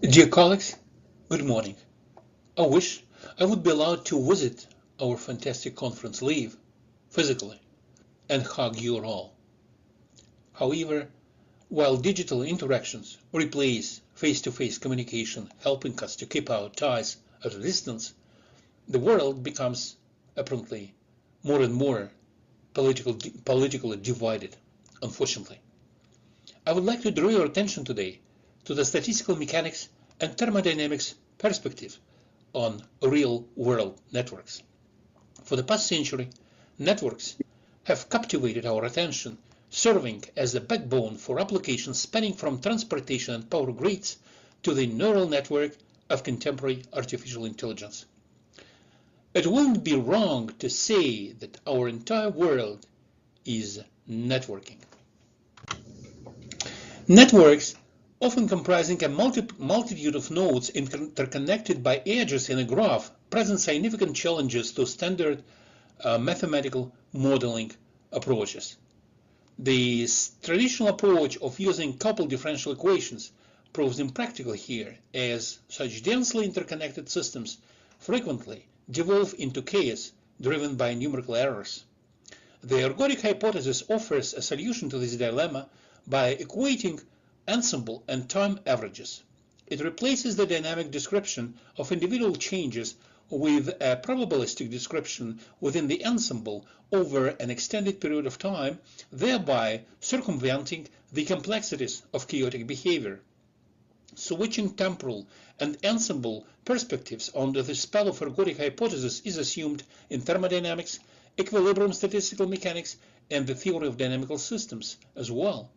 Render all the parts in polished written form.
Dear colleagues, good morning. I wish I would be allowed to visit our fantastic conference live physically and hug you all. However, while digital interactions replace face-to-face communication, helping us to keep our ties at a distance, the world becomes apparently more and more politically divided, unfortunately. I would like to draw your attention today to the statistical mechanics and thermodynamics perspective on real-world networks. For the past century, networks have captivated our attention, serving as the backbone for applications spanning from transportation and power grids to the neural network of contemporary artificial intelligence. It wouldn't be wrong to say that our entire world is networking. Networks, often comprising a multitude of nodes interconnected by edges in a graph, present significant challenges to standard mathematical modeling approaches. The traditional approach of using coupled differential equations proves impractical here, as such densely interconnected systems frequently devolve into chaos driven by numerical errors. The ergodic hypothesis offers a solution to this dilemma by equating ensemble and time averages. It replaces the dynamic description of individual changes with a probabilistic description within the ensemble over an extended period of time, thereby circumventing the complexities of chaotic behavior. Switching temporal and ensemble perspectives under the spell of ergodic hypothesis is assumed in thermodynamics, equilibrium statistical mechanics, and the theory of dynamical systems as well.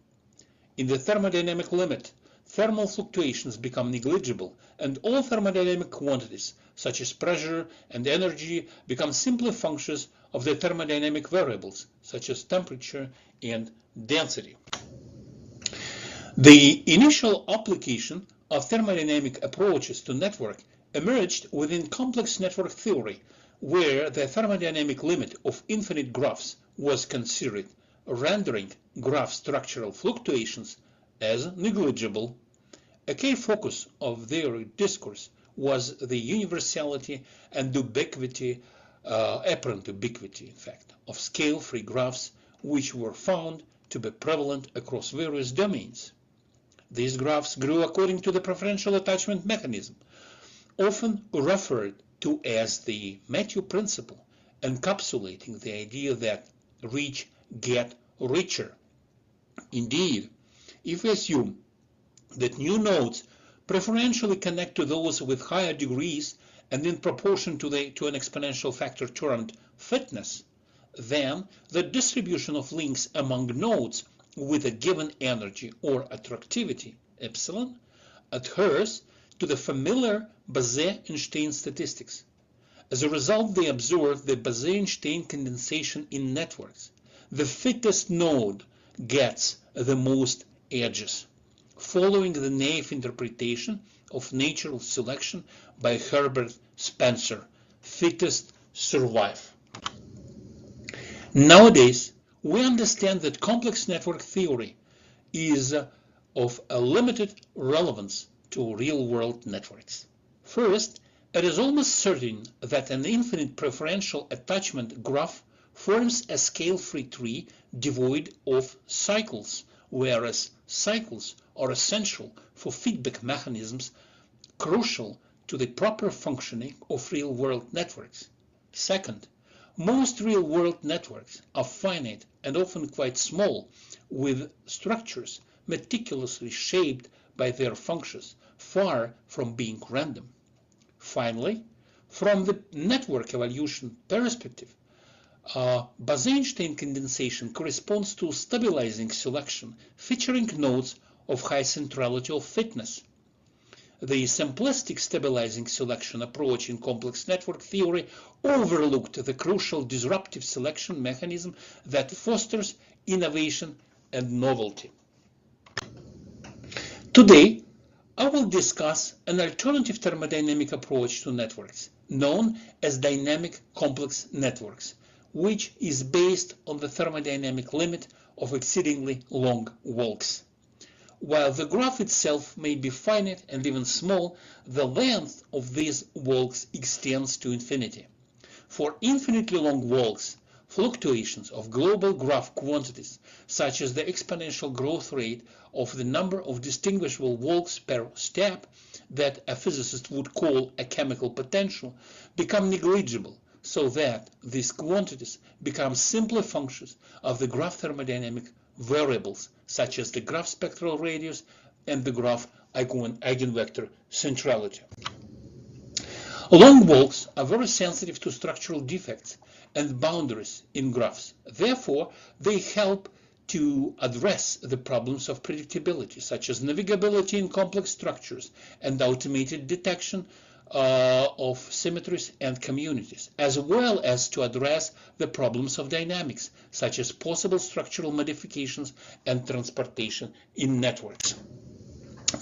In the thermodynamic limit, thermal fluctuations become negligible, and all thermodynamic quantities, such as pressure and energy, become simply functions of the thermodynamic variables, such as temperature and density. The initial application of thermodynamic approaches to network emerged within complex network theory, where the thermodynamic limit of infinite graphs was considered, rendering graph structural fluctuations as negligible. A key focus of their discourse was the universality and ubiquity, apparent ubiquity, in fact, of scale-free graphs, which were found to be prevalent across various domains. These graphs grew according to the preferential attachment mechanism, often referred to as the Matthew principle, encapsulating the idea that rich get richer. Indeed, if we assume that new nodes preferentially connect to those with higher degrees and in proportion to an exponential factor termed fitness, then the distribution of links among nodes with a given energy or attractivity, epsilon, adheres to the familiar Bose-Einstein statistics. As a result, they observe the Bose-Einstein condensation in networks. The fittest node gets the most edges, following the naive interpretation of natural selection by Herbert Spencer, fittest survive. Nowadays, we understand that complex network theory is of a limited relevance to real-world networks. First, it is almost certain that an infinite preferential attachment graph forms a scale-free tree devoid of cycles, whereas cycles are essential for feedback mechanisms crucial to the proper functioning of real-world networks. Second, most real-world networks are finite and often quite small, with structures meticulously shaped by their functions, far from being random. Finally, from the network evolution perspective, Bose-Einstein condensation corresponds to stabilizing selection featuring nodes of high centrality of fitness. The simplistic stabilizing selection approach in complex network theory overlooked the crucial disruptive selection mechanism that fosters innovation and novelty. Today, I will discuss an alternative thermodynamic approach to networks, known as dynamic complex networks, which is based on the thermodynamic limit of exceedingly long walks. While the graph itself may be finite and even small, the length of these walks extends to infinity. For infinitely long walks, fluctuations of global graph quantities, such as the exponential growth rate of the number of distinguishable walks per step that a physicist would call a chemical potential, become negligible, so that these quantities become simply functions of the graph thermodynamic variables, such as the graph spectral radius and the graph eigenvector centrality. Long walks are very sensitive to structural defects and boundaries in graphs. Therefore, they help to address the problems of predictability, such as navigability in complex structures and automated detection of symmetries and communities, as well as to address the problems of dynamics, such as possible structural modifications and transportation in networks.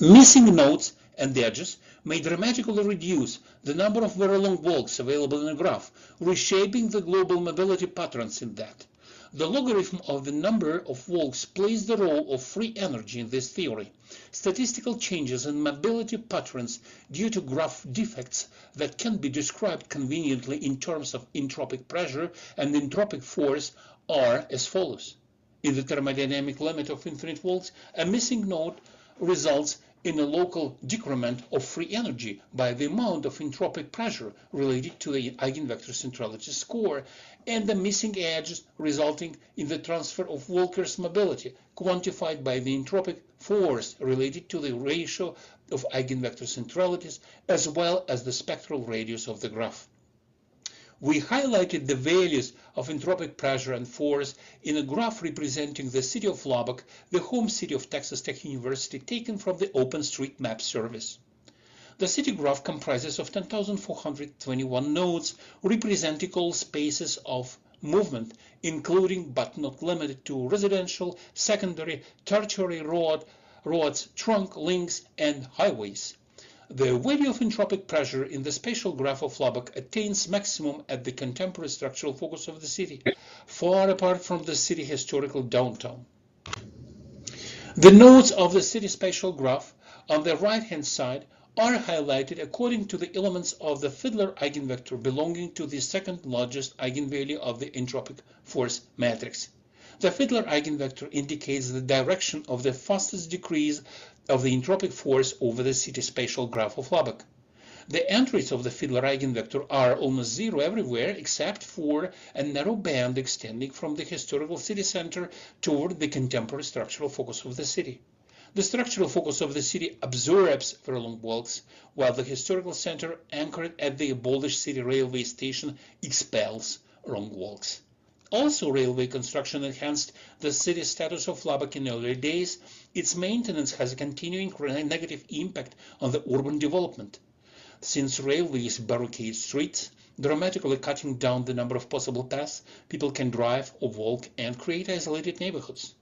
Missing nodes and edges may dramatically reduce the number of very long walks available in a graph, reshaping the global mobility patterns in that. The logarithm of the number of walks plays the role of free energy in this theory. Statistical changes in mobility patterns due to graph defects that can be described conveniently in terms of entropic pressure and entropic force are as follows. In the thermodynamic limit of infinite walks, a missing node results in a local decrement of free energy by the amount of entropic pressure related to the eigenvector centrality score, and the missing edges resulting in the transfer of Walker's mobility, quantified by the entropic force related to the ratio of eigenvector centralities, as well as the spectral radius of the graph. We highlighted the values of entropic pressure and force in a graph representing the city of Lubbock, the home city of Texas Tech University, taken from the OpenStreetMap service. The city graph comprises of 10,421 nodes representing all spaces of movement, including but not limited to residential, secondary, tertiary roads, trunk links, and highways. The value of entropic pressure in the spatial graph of Lubbock attains maximum at the contemporary structural focus of the city, far apart from the city historical downtown. The nodes of the city spatial graph on the right-hand side are highlighted according to the elements of the Fiedler eigenvector belonging to the second largest eigenvalue of the entropic force matrix. The Fiedler eigenvector indicates the direction of the fastest decrease of the entropic force over the city spatial graph of Lubbock. The entries of the Fiedler eigenvector are almost zero everywhere except for a narrow band extending from the historical city center toward the contemporary structural focus of the city. The structural focus of the city absorbs very long walks, while the historical center anchored at the abolished city railway station expels long walks. Also, railway construction enhanced the city status of Lubbock in earlier days. Its maintenance has a continuing negative impact on the urban development, since railways barricade streets, dramatically cutting down the number of possible paths people can drive or walk and create isolated neighborhoods.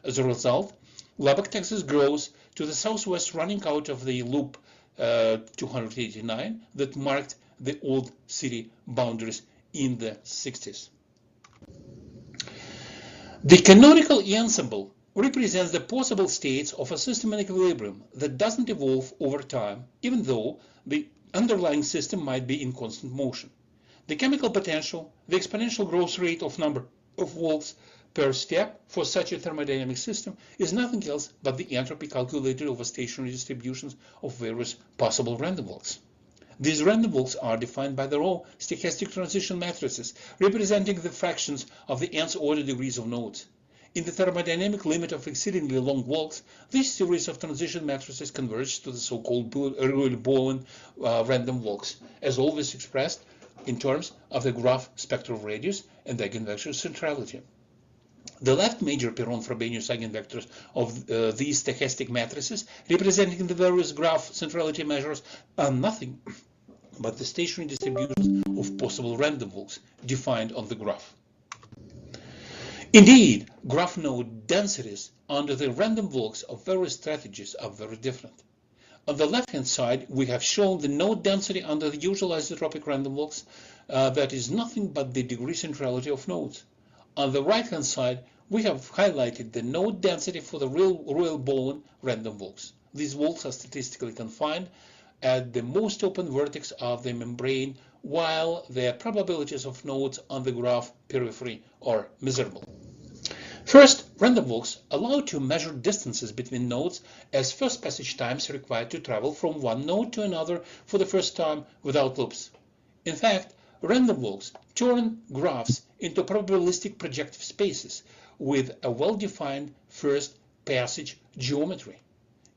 As a result, Lubbock, Texas grows to the southwest, running out of the loop 289 that marked the old city boundaries in the 60s. The canonical ensemble represents the possible states of a system in equilibrium that doesn't evolve over time, even though the underlying system might be in constant motion. The chemical potential, the exponential growth rate of number of walks per step for such a thermodynamic system is nothing else but the entropy calculated over stationary distributions of various possible random walks. These random walks are defined by the raw stochastic transition matrices, representing the fractions of the nth order degrees of nodes. In the thermodynamic limit of exceedingly long walks, this series of transition matrices converge to the so-called Reuel-Bowen random walks, as always expressed in terms of the graph spectral radius and eigenvector centrality. The left major Perron-Frobenius eigenvectors of these stochastic matrices, representing the various graph centrality measures, are nothing but the stationary distributions of possible random walks defined on the graph. Indeed, graph node densities under the random walks of various strategies are very different. On the left-hand side, we have shown the node density under the usual isotropic random walks that is nothing but the degree centrality of nodes. On the right-hand side, we have highlighted the node density for the royal bone random walks. These walks are statistically confined at the most open vertex of the membrane, while the probabilities of nodes on the graph periphery are miserable. First, random walks allow to measure distances between nodes as first passage times required to travel from one node to another for the first time without loops. In fact, random walks turn graphs into probabilistic projective spaces with a well-defined first passage geometry.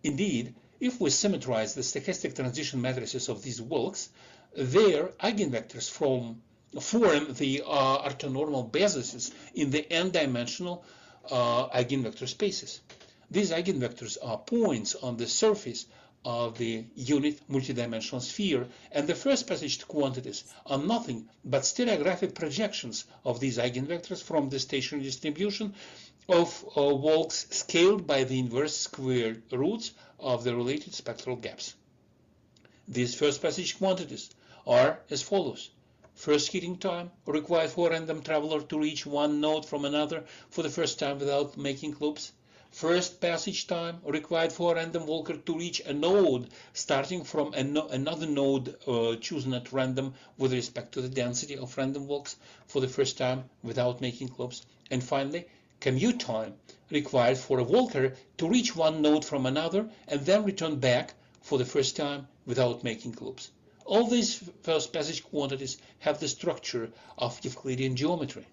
Indeed, if we symmetrize the stochastic transition matrices of these walks, their eigenvectors form the orthonormal bases in the n-dimensional eigenvector spaces. These eigenvectors are points on the surface of the unit multidimensional sphere, and the first passage quantities are nothing but stereographic projections of these eigenvectors from the stationary distribution of walks scaled by the inverse square roots of the related spectral gaps. These first passage quantities are as follows. First heating time required for a random traveler to reach one node from another for the first time without making loops. First passage time required for a random walker to reach a node starting from another node chosen at random with respect to the density of random walks for the first time without making loops. And finally, commute time required for a walker to reach one node from another and then return back for the first time without making loops. All these first passage quantities have the structure of Euclidean geometry.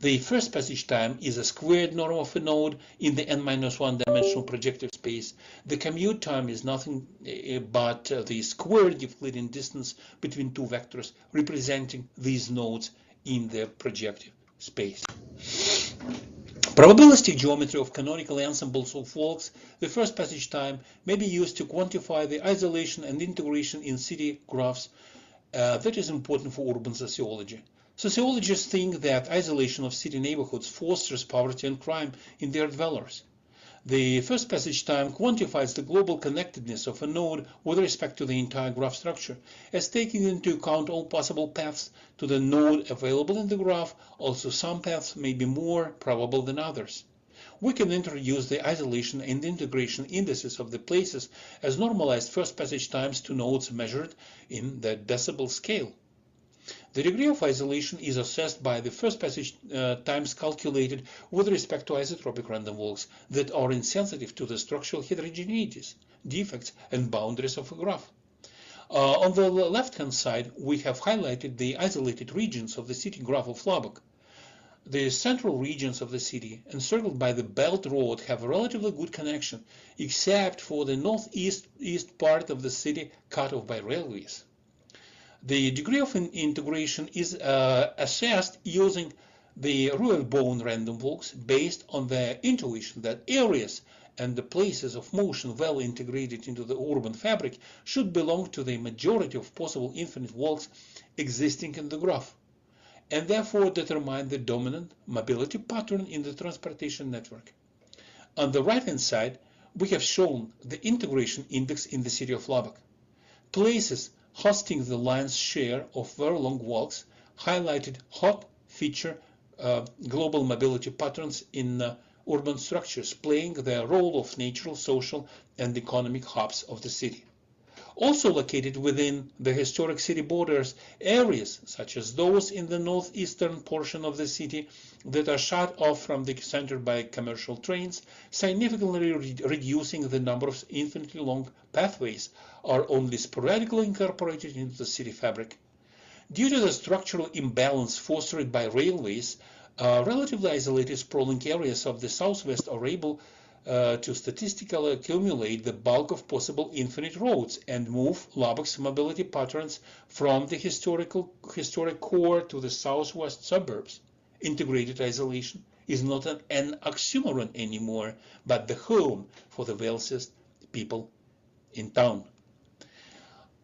The first passage time is a squared norm of a node in the n-1 dimensional projective space. The commute time is nothing but the squared Euclidean distance between two vectors representing these nodes in the projective space. Probabilistic geometry of canonical ensembles of walks, the first passage time may be used to quantify the isolation and integration in city graphs that is important for urban sociology. Sociologists think that isolation of city neighborhoods fosters poverty and crime in their dwellers. The first passage time quantifies the global connectedness of a node with respect to the entire graph structure, as taking into account all possible paths to the node available in the graph. Also, some paths may be more probable than others. We can introduce the isolation and integration indices of the places as normalized first passage times to nodes measured in the decibel scale. The degree of isolation is assessed by the first passage times calculated with respect to isotropic random walks that are insensitive to the structural heterogeneities, defects, and boundaries of a graph. On the left-hand side, we have highlighted the isolated regions of the city graph of Lubbock. The central regions of the city, encircled by the Belt Road, have a relatively good connection, except for the northeast part of the city cut off by railways. The degree of integration is assessed using the royal bone random walks based on the intuition that areas and the places of motion well integrated into the urban fabric should belong to the majority of possible infinite walks existing in the graph, and therefore determine the dominant mobility pattern in the transportation network. On the right-hand side, we have shown the integration index in the city of Lubbock. Places hosting the lion's share of very long walks highlighted hot feature global mobility patterns in urban structures, playing the role of natural, social, and economic hubs of the city. Also located within the historic city borders, areas such as those in the northeastern portion of the city that are shut off from the center by commercial trains, significantly reducing the number of infinitely long pathways, are only sporadically incorporated into the city fabric. Due to the structural imbalance fostered by railways, relatively isolated sprawling areas of the southwest are able to statistically accumulate the bulk of possible infinite roads and move Lubbock's mobility patterns from the historic core to the southwest suburbs. Integrated isolation is not an oxymoron anymore, but the home for the wealthiest people in town.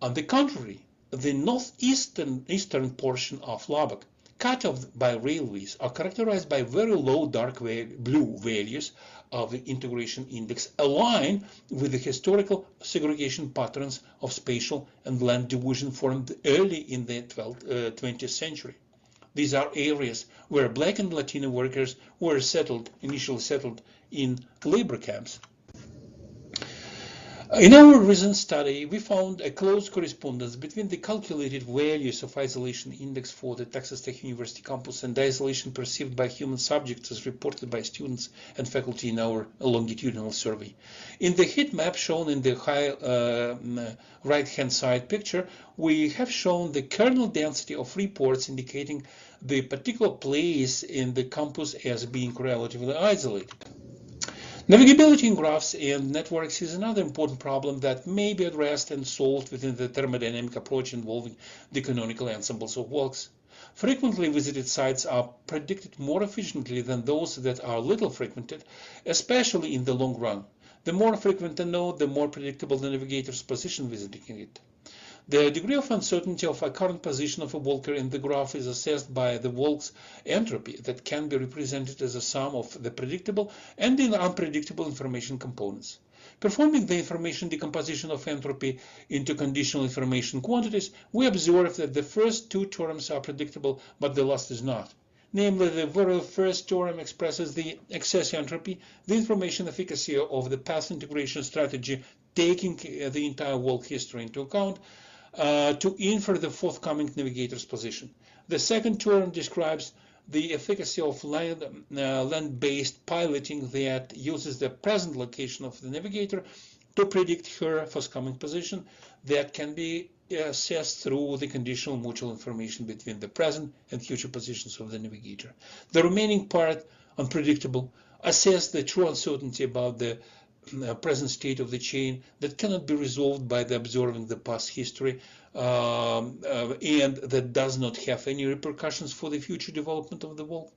On the contrary, the northeastern portion of Lubbock, cut off by railways, are characterized by very low dark blue values of the integration index, aligned with the historical segregation patterns of spatial and land division formed early in the 20th century. These are areas where Black and Latino workers were initially settled in labor camps. In our recent study, we found a close correspondence between the calculated values of isolation index for the Texas Tech University campus and the isolation perceived by human subjects as reported by students and faculty in our longitudinal survey. In the heat map shown in the right-hand side picture, we have shown the kernel density of reports indicating the particular place in the campus as being relatively isolated. Navigability in graphs and networks is another important problem that may be addressed and solved within the thermodynamic approach involving the canonical ensembles of walks. Frequently visited sites are predicted more efficiently than those that are little frequented, especially in the long run. The more frequent a node, the more predictable the navigator's position visiting it. The degree of uncertainty of a current position of a walker in the graph is assessed by the walk's entropy that can be represented as a sum of the predictable and the unpredictable information components. Performing the information decomposition of entropy into conditional information quantities, we observe that the first two terms are predictable, but the last is not. Namely, the very first term expresses the excess entropy, the information efficacy of the path integration strategy, taking the entire walk history into account, to infer the forthcoming navigator's position. The second term describes the efficacy of land-based piloting that uses the present location of the navigator to predict her forthcoming position that can be assessed through the conditional mutual information between the present and future positions of the navigator. The remaining part, unpredictable, assess the true uncertainty about the present state of the chain that cannot be resolved by the observing the past history and that does not have any repercussions for the future development of the walk.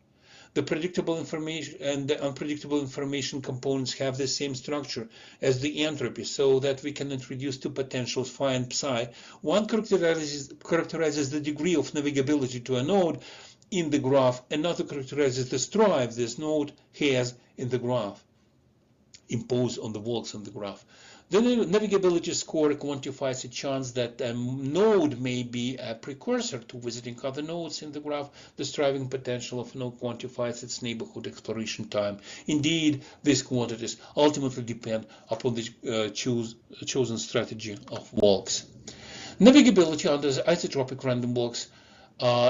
The predictable information and the unpredictable information components have the same structure as the entropy, so that we can introduce two potentials phi and psi. One characterizes the degree of navigability to a node in the graph, another characterizes the strive this node has in the graph, imposed on the walks on the graph. The navigability score quantifies a chance that a node may be a precursor to visiting other nodes in the graph. The striving potential of a node quantifies its neighborhood exploration time. Indeed, these quantities ultimately depend upon the chosen strategy of walks. Navigability under the isotropic random walks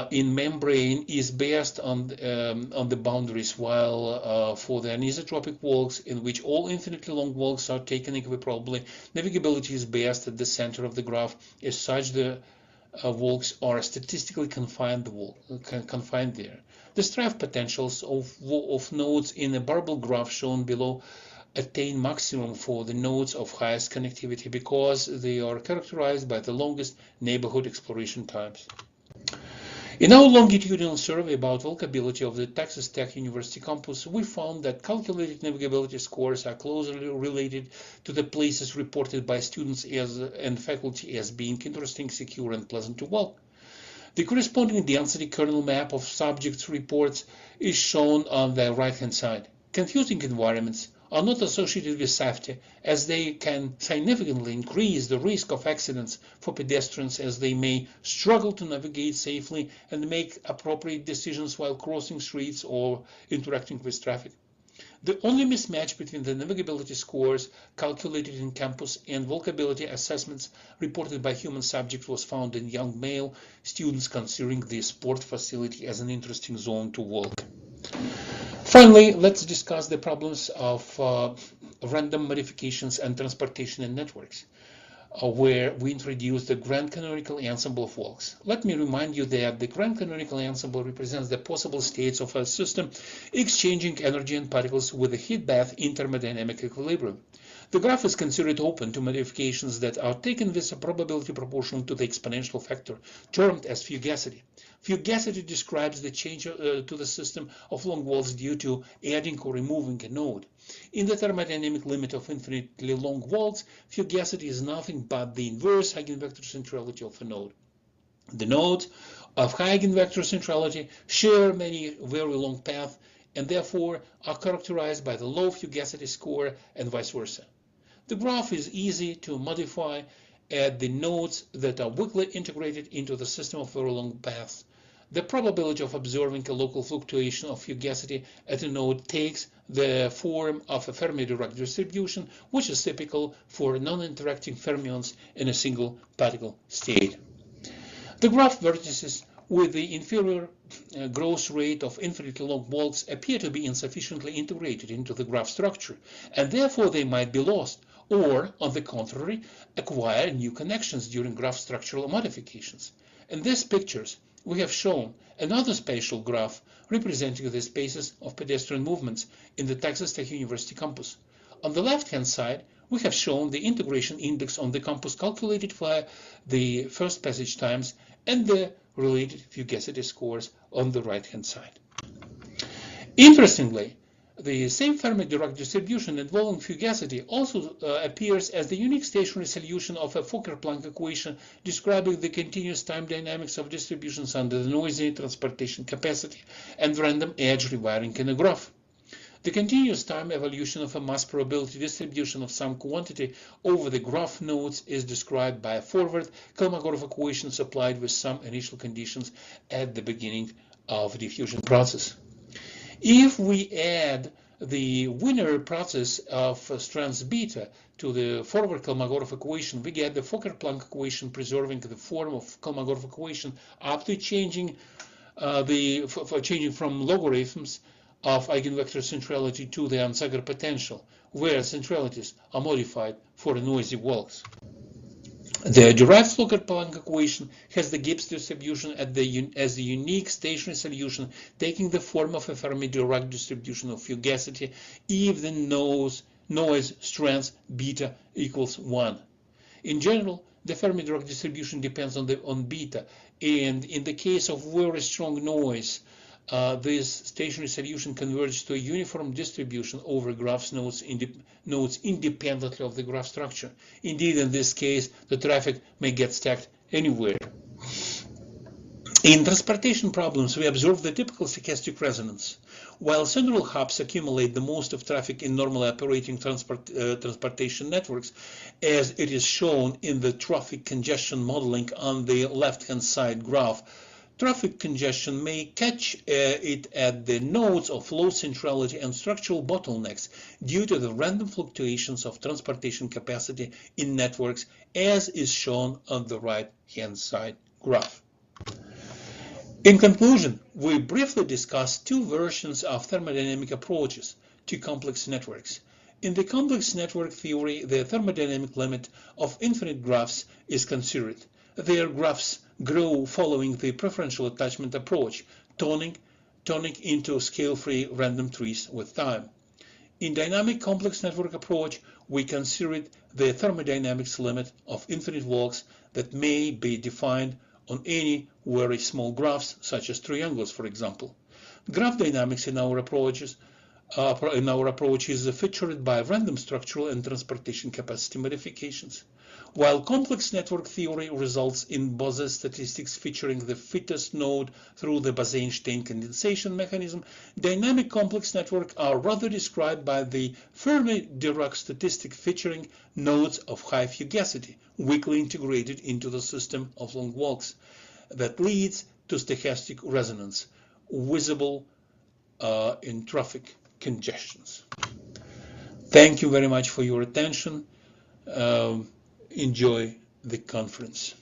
in membrane is based on the boundaries, while for the anisotropic walks, in which all infinitely long walks are taken equiprobably, navigability is based at the center of the graph. As such, the walks are statistically confined there. The strive potentials of nodes in a barbell graph shown below attain maximum for the nodes of highest connectivity because they are characterized by the longest neighborhood exploration times. In our longitudinal survey about walkability of the Texas Tech University campus, we found that calculated navigability scores are closely related to the places reported by students and faculty as being interesting, secure, and pleasant to walk. The corresponding density kernel map of subjects reports is shown on the right-hand side. Confusing environments are not associated with safety, as they can significantly increase the risk of accidents for pedestrians, as they may struggle to navigate safely and make appropriate decisions while crossing streets or interacting with traffic. The only mismatch between the navigability scores calculated in campus and walkability assessments reported by human subjects was found in young male students considering the sport facility as an interesting zone to walk. Finally, let's discuss the problems of random modifications and transportation in networks, where we introduce the grand canonical ensemble of walks. Let me remind you that the grand canonical ensemble represents the possible states of a system exchanging energy and particles with a heat bath in thermodynamic equilibrium. The graph is considered open to modifications that are taken with a probability proportional to the exponential factor, termed as fugacity. Fugacity describes the change to the system of long walks due to adding or removing a node. In the thermodynamic limit of infinitely long walks, fugacity is nothing but the inverse eigenvector centrality of a node. The nodes of high eigenvector centrality share many very long paths and therefore are characterized by the low fugacity score and vice versa. The graph is easy to modify at the nodes that are weakly integrated into the system of very long paths the probability of observing a local fluctuation of fugacity at a node takes the form of a Fermi-Dirac distribution, which is typical for non-interacting fermions in a single particle state. The graph vertices with the inferior growth rate of infinitely long walks appear to be insufficiently integrated into the graph structure, and therefore they might be lost, or, on the contrary, acquire new connections during graph structural modifications. In these pictures, we have shown another spatial graph representing the spaces of pedestrian movements in the Texas Tech University campus. On the left-hand side, we have shown the integration index on the campus calculated via the first passage times and the related fugacity scores on the right-hand side. Interestingly, the same Fermi-Dirac distribution involving fugacity also appears as the unique stationary solution of a Fokker-Planck equation describing the continuous time dynamics of distributions under the noisy transportation capacity and random edge rewiring in a graph. The continuous time evolution of a mass probability distribution of some quantity over the graph nodes is described by a forward Kolmogorov equation supplied with some initial conditions at the beginning of the diffusion process. If we add the winner process of strands beta to the forward Kolmogorov equation, we get the Fokker-Planck equation preserving the form of Kolmogorov equation up to changing from logarithms of eigenvector centrality to the Onsager potential, where centralities are modified for noisy walks. The derived Fokker-Planck equation has the Gibbs distribution as the unique stationary solution, taking the form of a Fermi-Dirac distribution of fugacity if the noise strength beta equals 1. In general, the Fermi-Dirac distribution depends on beta, and in the case of very strong noise, this stationary solution converges to a uniform distribution over graph nodes independently of the graph structure. Indeed, in this case, the traffic may get stacked anywhere. In transportation problems, we observe the typical stochastic resonance. While central hubs accumulate the most of traffic in normally operating transportation networks, as it is shown in the traffic congestion modeling on the left-hand side graph, traffic congestion may catch it at the nodes of low centrality and structural bottlenecks due to the random fluctuations of transportation capacity in networks, as is shown on the right-hand side graph. In conclusion, we briefly discussed two versions of thermodynamic approaches to complex networks. In the complex network theory, the thermodynamic limit of infinite graphs is considered. Their graphs grow following the preferential attachment approach, turning into scale-free random trees with time. In dynamic complex network approach, we considered the thermodynamics limit of infinite walks that may be defined on any very small graphs, such as triangles, for example. Graph dynamics in our approach is featured by random structural and transportation capacity modifications. While complex network theory results in Bose statistics featuring the fittest node through the Bose-Einstein condensation mechanism, dynamic complex networks are rather described by the Fermi-Dirac statistic featuring nodes of high fugacity, weakly integrated into the system of long walks, that leads to stochastic resonance, visible in traffic congestions. Thank you very much for your attention. Enjoy the conference.